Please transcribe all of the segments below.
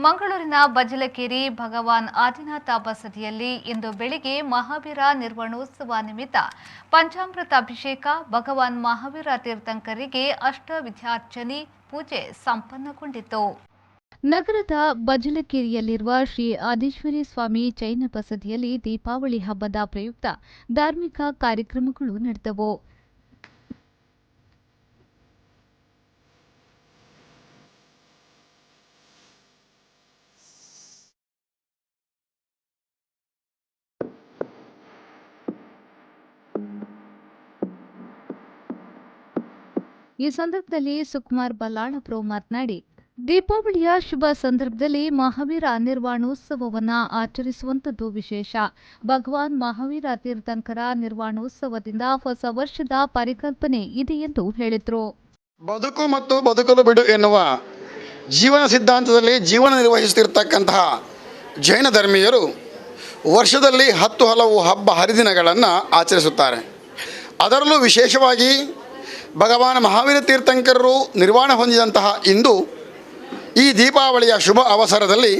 ಮಂಗಳೂರಿನ ಬಜಲಕೇರಿ ಭಗವಾನ್ ಆದಿನಾಥ ಬಸದಿಯಲ್ಲಿ ಇಂದು ಬೆಳಿಗ್ಗೆ ಮಹಾವೀರ ನಿರ್ವಣೋತ್ಸವ ನಿಮಿತ್ತ ಪಂಚಾಮೃತ ಅಭಿಷೇಕ, ಭಗವಾನ್ ಮಹಾವೀರ ತೀರ್ಥಂಕರಿಗೆ ಅಷ್ಟವಿದ್ಯಾರ್ಚನೆ ಪೂಜೆ ಸಂಪನ್ನಗೊಂಡಿತು. ನಗರದ ಬಜಲಕೇರಿಯಲ್ಲಿರುವ ಶ್ರೀ ಆದೀಶ್ವರಿ ಸ್ವಾಮಿ ಜೈನ ಬಸದಿಯಲ್ಲಿ ದೀಪಾವಳಿ ಹಬ್ಬದ ಪ್ರಯುಕ್ತ ಧಾರ್ಮಿಕ ಕಾರ್ಯಕ್ರಮಗಳು ನಡೆದವು. ಈ ಸಂದರ್ಭದಲ್ಲಿ ಸುಕುಮಾರ್ ಬಲ್ಲಾಳಪ್ರೋ ಮಾತನಾಡಿ, ದೀಪಾವಳಿಯ ಶುಭ ಸಂದರ್ಭದಲ್ಲಿ ಮಹಾವೀರ ನಿರ್ವಾಣೋತ್ಸವವನ್ನು ಆಚರಿಸುವಂಥದ್ದು ವಿಶೇಷ. ಭಗವಾನ್ ಮಹಾವೀರ ತೀರ್ಥಂಕರ ನಿರ್ವಾಣೋತ್ಸವದಿಂದ ಹೊಸ ವರ್ಷದ ಪರಿಕಲ್ಪನೆ ಇದೆ ಎಂದು ಹೇಳಿದರು. ಬದುಕು ಮತ್ತು ಬದುಕಲು ಬಿಡು ಎನ್ನುವ ಜೀವನ ಸಿದ್ಧಾಂತದಲ್ಲಿ ಜೀವನ ನಿರ್ವಹಿಸುತ್ತಿರತಕ್ಕಂತಹ ಜೈನ ಧರ್ಮೀಯರು ವರ್ಷದಲ್ಲಿ 10 ಹಲವು ಹಬ್ಬ ಹರಿದಿನಗಳನ್ನು ಆಚರಿಸುತ್ತಾರೆ. ಅದರಲ್ಲೂ ವಿಶೇಷವಾಗಿ ಭಗವಾನ್ ಮಹಾವೀರ ತೀರ್ಥಂಕರರು ನಿರ್ವಾಣ ಹೊಂದಿದಂತಹ ಇಂದು ಈ ದೀಪಾವಳಿಯ ಶುಭ ಅವಸರದಲ್ಲಿ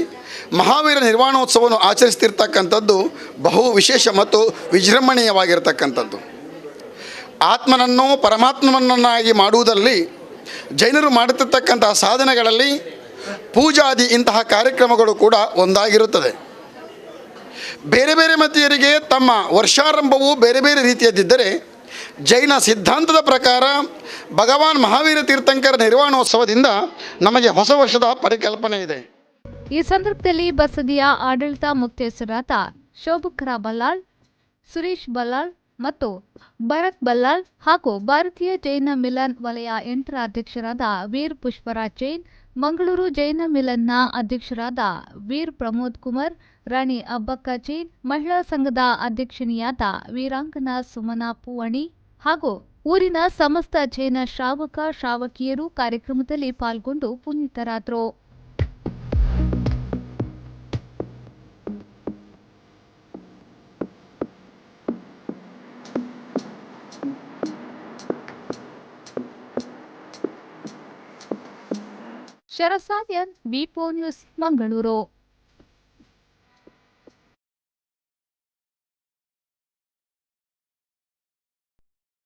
ಮಹಾವೀರ ನಿರ್ವಾಣೋತ್ಸವವನ್ನು ಆಚರಿಸ್ತಿರ್ತಕ್ಕಂಥದ್ದು ಬಹು ವಿಶೇಷ ಮತ್ತು ವಿಜೃಂಭಣೀಯವಾಗಿರತಕ್ಕಂಥದ್ದು. ಆತ್ಮನನ್ನು ಪರಮಾತ್ಮನನ್ನಾಗಿ ಮಾಡುವುದರಲ್ಲಿ ಜೈನರು ಮಾಡುತ್ತಿರ್ತಕ್ಕಂತಹ ಸಾಧನೆಗಳಲ್ಲಿ ಪೂಜಾದಿ ಇಂತಹ ಕಾರ್ಯಕ್ರಮಗಳು ಕೂಡ ಒಂದಾಗಿರುತ್ತದೆ. ಬೇರೆ ಬೇರೆ ಮತೀಯರಿಗೆ ತಮ್ಮ ವರ್ಷಾರಂಭವು ಬೇರೆ ಬೇರೆ ರೀತಿಯದ್ದಿದ್ದರೆ, ಜೈನ ಸಿದ್ಧಾಂತದ ಪ್ರಕಾರ ಭಗವಾನ್ ಮಹಾವೀರ ತೀರ್ಥಂಕರ ನಿರ್ವಾಣೋತ್ಸವದಿಂದ ನಮಗೆ ಹೊಸ ವರ್ಷದ ಪರಿಕಲ್ಪನೆ ಇದೆ. ಈ ಸಂದರ್ಭದಲ್ಲಿ ಬಸದಿಯ ಆಡಳಿತ ಮುಖ್ಯಸ್ಥರಾದ ಶೋಭಕರ ಬಲ್ಲಾಳ್, ಸುರೇಶ್ ಬಲ್ಲಾಳ್ ಮತ್ತು ಭರತ್ ಬಲ್ಲಾಳ್ ಹಾಗೂ ಭಾರತೀಯ ಜೈನ ಮಿಲನ್ ವಲಯ 8ರ ಅಧ್ಯಕ್ಷರಾದ ವೀರ್ ಪುಷ್ಪರಾಜ್ ಜೈನ್, ಮಂಗಳೂರು ಜೈನ ಮಿಲನ್ನ ಅಧ್ಯಕ್ಷರಾದ ವೀರ್ ಪ್ರಮೋದ್ ಕುಮಾರ್, ರಾಣಿ ಅಬ್ಬಕ್ಕ ಜೈನ್, ಮಹಿಳಾ ಸಂಘದ ಅಧ್ಯಕ್ಷನಿಯಾದ ವೀರಾಂಗನಾ ಸುಮನಾ ಪೂವಣಿ ಹಾಗೂ ಊರಿನ ಸಮಸ್ತ ಜೈನ ಶ್ರಾವಕ ಶ್ರಾವಕಿಯರು ಕಾರ್ಯಕ್ರಮದಲ್ಲಿ ಪಾಲ್ಗೊಂಡು ಪುನೀತರಾದರು. ಶರಸಾಯನ್, ವಿ4 ನ್ಯೂಸ್, ಮಂಗಳೂರು.